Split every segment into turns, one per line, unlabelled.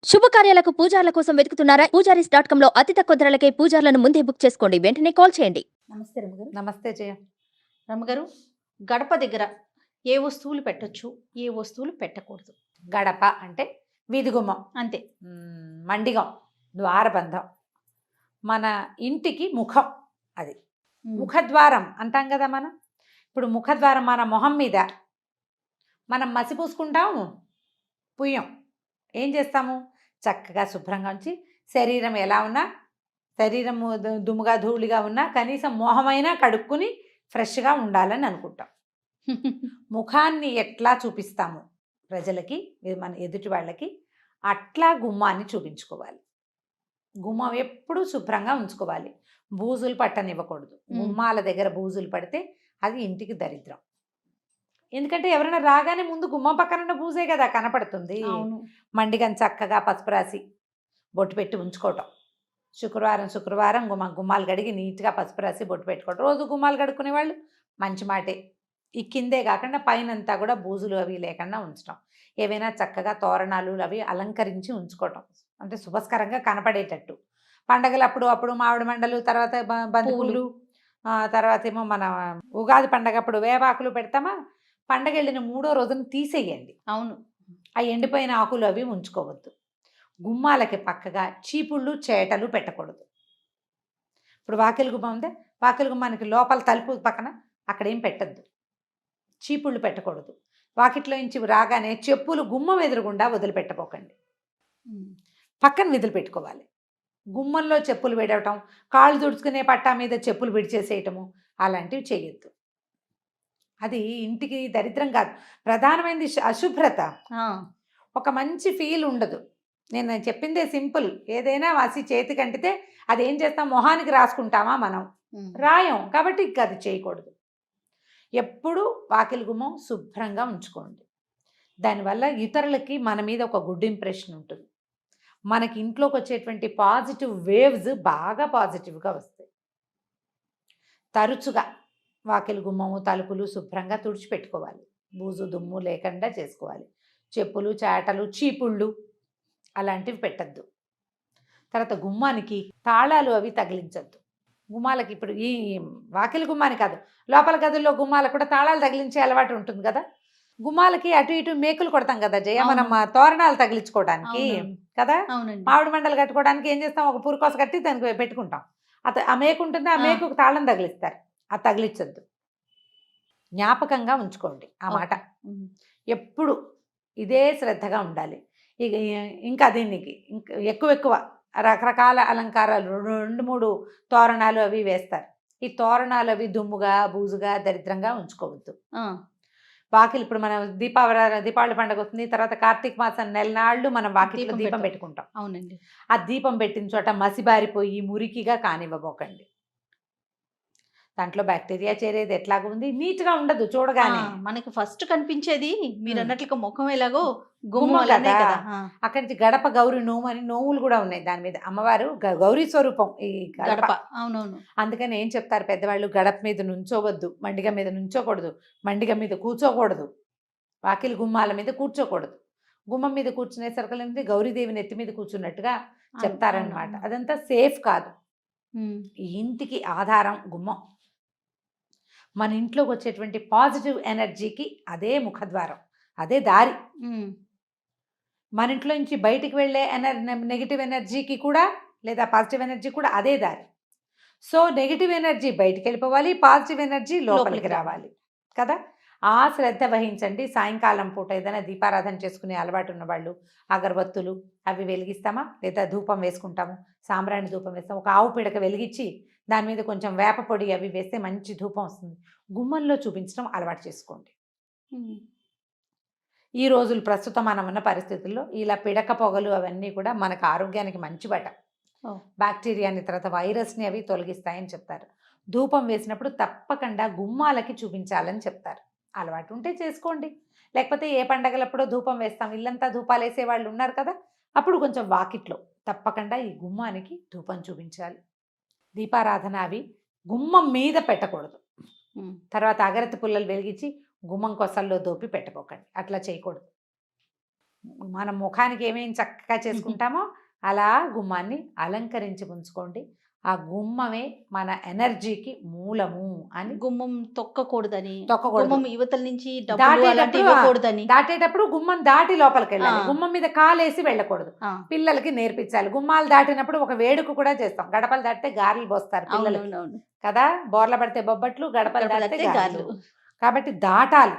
శుభకార్యాలకు పూజార్ల కోసం వెతుకుతున్నారా? పూజారీస్.com లో అతి తక్కువ ధరలకే పూజార్లను ముందే బుక్ చేసుకోండి. వెంటనే కాల్ చేయండి.
నమస్తే రమ్మగారు.
నమస్తే జయ.
రమ్మగారు, గడప దగ్గర ఏ వస్తువులు పెట్టొచ్చు, ఏ వస్తువులు పెట్టకూడదు?
గడప అంటే వీధి గుమ్మం,
అంతే.
మండిగం, ద్వారబంధం, మన ఇంటికి ముఖం. అది ముఖద్వారం అంటాం కదా మనం. ఇప్పుడు ముఖద్వారం మన మొహం మీద మనం మసి పూసుకుంటాము, పుయ్యం. ఏం చేస్తాము? చక్కగా శుభ్రంగా ఉంచి శరీరం ఎలా ఉన్నా, శరీరం దుమ్ముగా ధూళిగా ఉన్నా కనీసం మొహమైనా కడుక్కుని ఫ్రెష్గా ఉండాలని అనుకుంటాం. ముఖాన్ని ఎట్లా చూపిస్తాము ప్రజలకి, మన ఎదుటి వాళ్ళకి, అట్లా గుమ్మాన్ని చూపించుకోవాలి. గుమ్మం ఎప్పుడూ శుభ్రంగా ఉంచుకోవాలి. బూజులు పట్టనివ్వకూడదు. గుమ్మాల దగ్గర బూజులు పడితే అది ఇంటికి దరిద్రం. ఎందుకంటే ఎవరైనా రాగానే ముందు గుమ్మం పక్కన ఉన్న బూజే కదా కనపడుతుంది. మండిగని చక్కగా పసుపు రాసి బొట్టు పెట్టి ఉంచుకోవటం. శుక్రవారం గుమ్మాలు కడిగి నీట్గా పసుపు రాసి బొట్టు పెట్టుకోవటం. రోజు గుమ్మాలు కడుక్కునే వాళ్ళు మంచి మాటే. ఈ కిందే కాకుండా పైనంతా కూడా బూజులు అవి లేకుండా ఉంచడం. ఏవైనా చక్కగా తోరణాలు అవి అలంకరించి ఉంచుకోవటం, అంటే శుభస్కరంగా కనపడేటట్టు. పండగలు అప్పుడు మామిడి మండలు, తర్వాత బంతిపూలు, తర్వాత ఏమో మన ఉగాది పండగ అప్పుడు వేపాకులు పెడతామా. పండగ వెళ్ళిన 3వ రోజున తీసేయండి.
అవును.
ఆ ఎండిపోయిన ఆకులు అవి ఉంచుకోవద్దు. గుమ్మాలకి పక్కగా చీపుళ్ళు చేటలు పెట్టకూడదు. ఇప్పుడు వాకిలి గుమ్మం ఉందే, వాకిలి గుమ్మానికి లోపల తలుపు పక్కన అక్కడేం పెట్టద్దు. చీపుళ్ళు పెట్టకూడదు. వాకిట్లో నుంచి రాగానే చెప్పులు గుమ్మం ఎదురుగుండా వదిలిపెట్టపోకండి. పక్కన వదిలిపెట్టుకోవాలి. గుమ్మంలో చెప్పులు విడవటం, కాళ్ళు తుడుచుకునే పట్టా మీద చెప్పులు విడిచేసేయటము అలాంటివి చేయొద్దు. అది ఇంటికి దరిద్రం కాదు, ప్రధానమైనది అశుభ్రత. ఒక మంచి ఫీల్ ఉండదు. నేను చెప్పిందే సింపుల్. ఏదైనా వాసి చేతికి అంటితే అది ఏం చేస్తాం, మొహానికి రాసుకుంటామా మనం? రాయం. కాబట్టి ఇంకా అది చేయకూడదు. ఎప్పుడు వాకిలి గుమ్మం శుభ్రంగా ఉంచుకోండి. దానివల్ల ఇతరులకి మన మీద ఒక గుడ్ ఇంప్రెషన్ ఉంటుంది. మనకి ఇంట్లోకి వచ్చేటువంటి పాజిటివ్ వేవ్స్ బాగా పాజిటివ్గా వస్తాయి. తరచుగా వాకిలి గుమ్మము తలుపులు శుభ్రంగా తుడిచిపెట్టుకోవాలి. బూజు దుమ్ము లేకుండా చేసుకోవాలి. చెప్పులు చేటలు చీపుళ్ళు అలాంటివి పెట్టద్దు. తర్వాత గుమ్మానికి తాళాలు అవి తగిలించద్దు. గుమ్మాలకి ఇప్పుడు ఈ వాకిలి గుమ్మాని కాదు, లోపల గదుల్లో గుమ్మాలకు కూడా తాళాలు తగిలించే అలవాటు ఉంటుంది కదా. గుమ్మాలకి అటు ఇటు మేకులు కొడతాం కదా జయ, మనం తోరణాలు తగిలించుకోవడానికి కదా. మామిడి మండలు కట్టుకోవడానికి ఏం చేస్తాం, ఒక పురుకోస కట్టి దానికి పెట్టుకుంటాం. ఆ మేకు ఉంటుంది, ఆ మేకుకు తాళం తగిలిస్తారు. అది తగిలించద్దు. జ్ఞాపకంగా ఉంచుకోండి ఆ మాట. ఎప్పుడు ఇదే శ్రద్ధగా ఉండాలి. ఇక ఇంకా దీనికి ఎక్కువ రకరకాల అలంకారాలు 2-3 తోరణాలు అవి వేస్తారు. ఈ తోరణాలు అవి దుమ్ముగా బూజుగా దరిద్రంగా ఉంచుకోవద్దు. వాకిలి ఇప్పుడు మనం దీపావళి పండుగ వస్తుంది, తర్వాత కార్తీక మాసం నెలనాళ్ళు మనం వాకిలిలో దీపం పెట్టుకుంటాం.
అవునండి.
ఆ దీపం పెట్టిన చోట మసిబారిపోయి మురికిగా కానివ్వబోకండి. దాంట్లో బ్యాక్టీరియా చేరేది ఎట్లాగా ఉంది, నీట్గా ఉండదు చూడగానే.
మనకి ఫస్ట్ కనిపించేది మీరు అన్నట్లుగా ముఖం ఎలాగో
గుమ్మం కదా. అక్కడి నుంచి గడప గౌరీ నోము అని నోములు కూడా ఉన్నాయి దాని మీద. అమ్మవారు గౌరీ స్వరూపం ఈ గడప.
అవునవును.
అందుకని ఏం చెప్తారు పెద్దవాళ్ళు, గడప మీద నుంచోవద్దు, మండిగ మీద నుంచోకూడదు, మండిగ మీద కూర్చోకూడదు, వాకిలి గుమ్మాల మీద కూర్చోకూడదు. గుమ్మం మీద కూర్చునే సరుకులనేది గౌరీదేవిని ఎత్తి మీద కూర్చున్నట్టుగా చెప్తారనమాట. అదంతా సేఫ్ కాదు. ఈ ఇంటికి ఆధారం గుమ్మం. మన ఇంట్లోకి వచ్చేటువంటి పాజిటివ్ ఎనర్జీకి అదే ముఖద్వారం, అదే దారి. మన ఇంట్లో నుంచి బయటికి వెళ్ళే నెగిటివ్ ఎనర్జీకి కూడా, లేదా పాజిటివ్ ఎనర్జీ కూడా అదే దారి. సో నెగిటివ్ ఎనర్జీ బయటికి వెళ్ళిపోవాలి, పాజిటివ్ ఎనర్జీ లోపలికి రావాలి కదా. ఆ శ్రద్ధ వహించండి. సాయంకాలం పూట ఏదైనా దీపారాధన చేసుకునే అలవాటు ఉన్న వాళ్ళు అగరబత్తులు అవి వెలిగిస్తామా, లేదా ధూపం వేసుకుంటాము, సాంబ్రాణి ధూపం వేస్తాము. ఒక ఆవు పిడక వెలిగించి దాని మీద కొంచెం వేప పొడి అవి వేస్తే మంచి ధూపం వస్తుంది. గుమ్మంలో చూపించడం అలవాటు చేసుకోండి. ఈ రోజులు ప్రస్తుతం మనం ఉన్న పరిస్థితుల్లో ఇలా పిడక పొగలు అవన్నీ కూడా మనకు ఆరోగ్యానికి మంచిబట. బ్యాక్టీరియాని తర్వాత వైరస్ని అవి తొలగిస్తాయని చెప్తారు. ధూపం వేసినప్పుడు తప్పకుండా గుమ్మాలకి చూపించాలని చెప్తారు. అలవాటు ఉంటే చేసుకోండి, లేకపోతే ఏ పండగలప్పుడో ధూపం వేస్తాం, ఇల్లంతా ధూపాలు వేసే వాళ్ళు ఉన్నారు కదా, అప్పుడు కొంచెం వాకిట్లో తప్పకుండా ఈ గుమ్మానికి ధూపం చూపించాలి. దీపారాధన అవి గుమ్మం మీద పెట్టకూడదు. తర్వాత అగరత్తి పుల్లలు వెలిగించి గుమ్మం కొసల్లో దోపి పెట్టకోకండి, అట్లా చేయకూడదు. మన ముఖానికి ఏమేమి చక్కగా చేసుకుంటామో అలా గుమ్మాన్ని అలంకరించి ఉంచుకోండి. ఆ గుమ్మమే మన ఎనర్జీకి మూలము అని.
గుమ్మం తొక్కకూడదని,
తొక్కకూడదు.
గుమ్మం యువతల నుంచి డబ్బులు
దాటేటప్పుడు
అలాంటివి ఇవ్వకూడదని.
దాటేటప్పుడు గుమ్మం దాటి లోపలికి వెళ్ళాలి.
ఆ.
గుమ్మం మీద కాలేసి వెళ్ళకూడదు.
ఆ,
పిల్లలకి నేర్పించాలి. గుమ్మాలు దాటినప్పుడు ఒక వేడుక కూడా చేస్తాం. గడపలు దాటితే గారెలు పోస్తారు పిల్లలకి
అవునవునవును.
కదా. బోర్ల పడితే బొబ్బట్లు, గడపలు
గడపలు
దాటితే
దాటితే
గారెలు.
గారెలు.
కాబట్టి దాటాలి.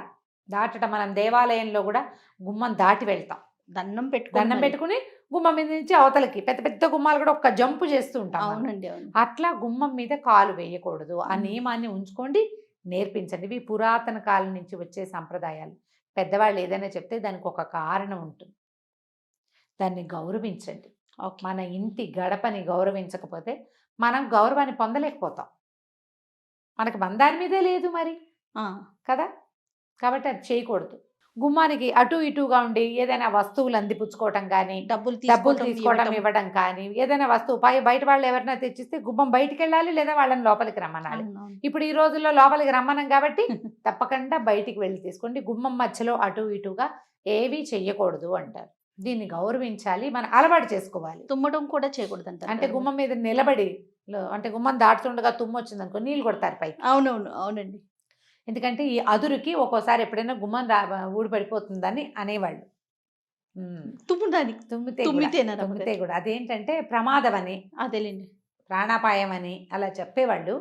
దాటడం మనం దేవాలయంలో కూడా గుమ్మం దాటి వెళ్తాం.
దండం
దండం పెట్టుకుని గుమ్మం మీద నుంచి అవతలకి పెద్ద పెద్ద గుమ్మాలు కూడా ఒక్క జంపు చేస్తూ ఉంటాం మనం.
అవునండి, అవును.
అట్లా గుమ్మం మీద కాలు వేయకూడదు. ఆ
మ్మ్.
నియమాన్ని ఉంచుకోండి, నేర్పించండి. ఇవి పురాతన కాలం నుంచి వచ్చే సంప్రదాయాలు. పెద్దవాళ్ళు ఏదైనా చెప్తే దానికి ఒక కారణం ఉంటుంది. దాన్ని గౌరవించండి.
ఓకే.
మన ఇంటి గడపని గౌరవించకపోతే మనం గౌరవాన్ని పొందలేకపోతాం. మనకు దాని మీదే లేదు మరి
ఆ,
కదా. కాబట్టి అది చేయకూడదు. గుమ్మానికి అటు ఇటుగా ఉండి ఏదైనా వస్తువులు అందిపుచ్చుకోవటం కానీ,
డబ్బులు
డబ్బులు
తీసుకోవటం,
తీసుకోవడం
ఇవ్వటం.
ఇవ్వడం కానీ, ఏదైనా వస్తువు బయట వాళ్ళు ఎవరైనా తెచ్చిస్తే గుమ్మం బయటికి వెళ్ళాలి, లేదా వాళ్ళని లోపలికి రమ్మనాలి.
అవునవును.
ఇప్పుడు ఈ రోజుల్లో లోపలికి రమ్మనం కాబట్టి తప్పకుండా బయటికి వెళ్ళి తీసుకోండి. గుమ్మం మధ్యలో అటు ఇటుగా ఏవి చెయ్యకూడదు అంటారు. దీన్ని గౌరవించాలి, మనం అలవాటు చేసుకోవాలి.
తుమ్మడం కూడా చేయకూడదు అంటారు
అంటే
కదా.
గుమ్మం మీద నిలబడి అంటే గుమ్మం దాటుతుండగా తుమ్ము వచ్చింది అనుకో నీళ్ళు కొడతారు పైకి.
అవునవును, అవునండి.
ఎందుకంటే ఈ అదురుకి ఒక్కోసారి ఎప్పుడైనా గుమ్మం ఊడిపడిపోతుందని అనేవాళ్ళు.
తుమ్మడానికి తుమ్మితేనా
తుమ్మితే కూడా అదేంటంటే ప్రమాదం అని,
అదేలేండి.
ప్రాణాపాయం అని అలా చెప్పేవాళ్ళు.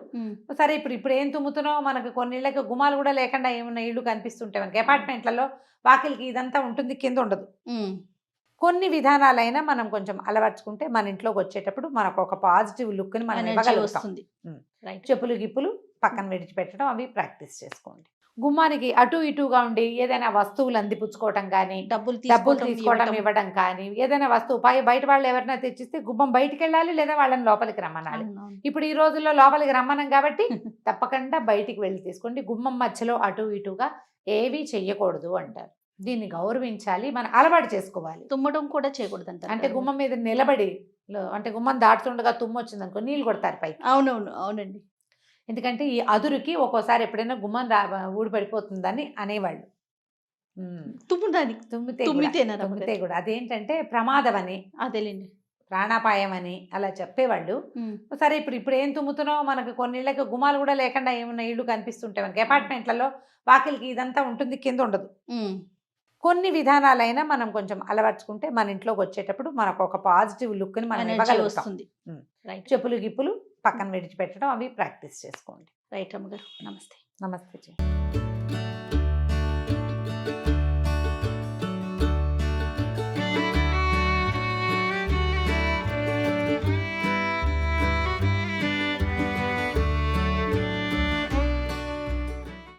సరే ఇప్పుడు ఏం తుమ్ముతున్నావు, మనకు కొన్నిళ్ళకి గుమ్మాలు కూడా లేకుండా ఏమన్నా ఇళ్ళు కనిపిస్తుంటాయి మనకి. అపార్ట్మెంట్లలో వాకిలికి ఇదంతా ఉంటుంది, కింద ఉండదు. కొన్ని విధానాలైనా మనం కొంచెం అలవర్చుకుంటే మన ఇంట్లోకి వచ్చేటప్పుడు మనకు ఒక పాజిటివ్ లుక్ని మనం
ఎనర్జీ
ఇవ్వగలుగుతాం.
వస్తుంది. రైట్.
చెప్పులు గిప్పులు పక్కన విడిచిపెట్టడం అవి ప్రాక్టీస్ చేసుకోండి. గుమ్మానికి అటు ఇటుగా ఉండి ఏదైనా వస్తువులు అందిపుచ్చుకోవటం కానీ,
డబ్బులు
తీసుకోవడం
తీసుకోవటం,
ఇవ్వడం కానీ, ఏదైనా వస్తువు బయట వాళ్ళు ఎవరైనా తెచ్చిస్తే గుమ్మం బయటికి వెళ్ళాలి, లేదా వాళ్ళని లోపలికి రమ్మనాలి.
అవునవును.
ఇప్పుడు ఈ రోజుల్లో లోపలికి రమ్మనం కాబట్టి తప్పకుండా బయటికి వెళ్ళి తీసుకోండి. గుమ్మం మధ్యలో అటు ఇటుగా ఏవి చెయ్యకూడదు అంటారు. దీన్ని గౌరవించాలి, మనం అలవాటు చేసుకోవాలి.
తుమ్మడం కూడా చేయకూడదు అంటారు
అంటే
కదా.
గుమ్మం మీద నిలబడి అంటే గుమ్మం దాటుతుండగా తుమ్ము వచ్చింది అనుకో నీళ్ళు కొడతారు పైకి.
అవునవును, అవునండి.
ఎందుకంటే ఈ అదురుకి ఒక్కోసారి ఎప్పుడైనా గుమ్మం ఊడిపడిపోతుందని అనేవాళ్ళు.
తుమ్మడానికి
తుమ్మితే కూడా అదేంటంటే ప్రమాదం అని,
అదేలేండి.
ప్రాణాపాయం అని అలా చెప్పేవాళ్ళు. సరే ఇప్పుడు ఏం తుమ్ముతున్నావు, మనకు కొన్నిళ్ళకి గుమ్మాలు కూడా లేకుండా ఏమన్నా ఇళ్ళు కనిపిస్తుంటాయి మనకి. అపార్ట్మెంట్లలో వాకిలికి ఇదంతా ఉంటుంది, కింద ఉండదు. కొన్ని విధానాలైనా మనం కొంచెం అలవర్చుకుంటే మన ఇంట్లోకి వచ్చేటప్పుడు మనకు ఒక పాజిటివ్ లుక్ని మనం
ఎనర్జీ
ఇవ్వగలుగుతాం.
వస్తుంది. రైట్.
చెప్పులు గిప్పులు పక్కన విడిచిపెట్టడం అవి ప్రాక్టీస్ చేసుకోండి.
రైట్ అమ్మగారు. నమస్తే.
నమస్తే.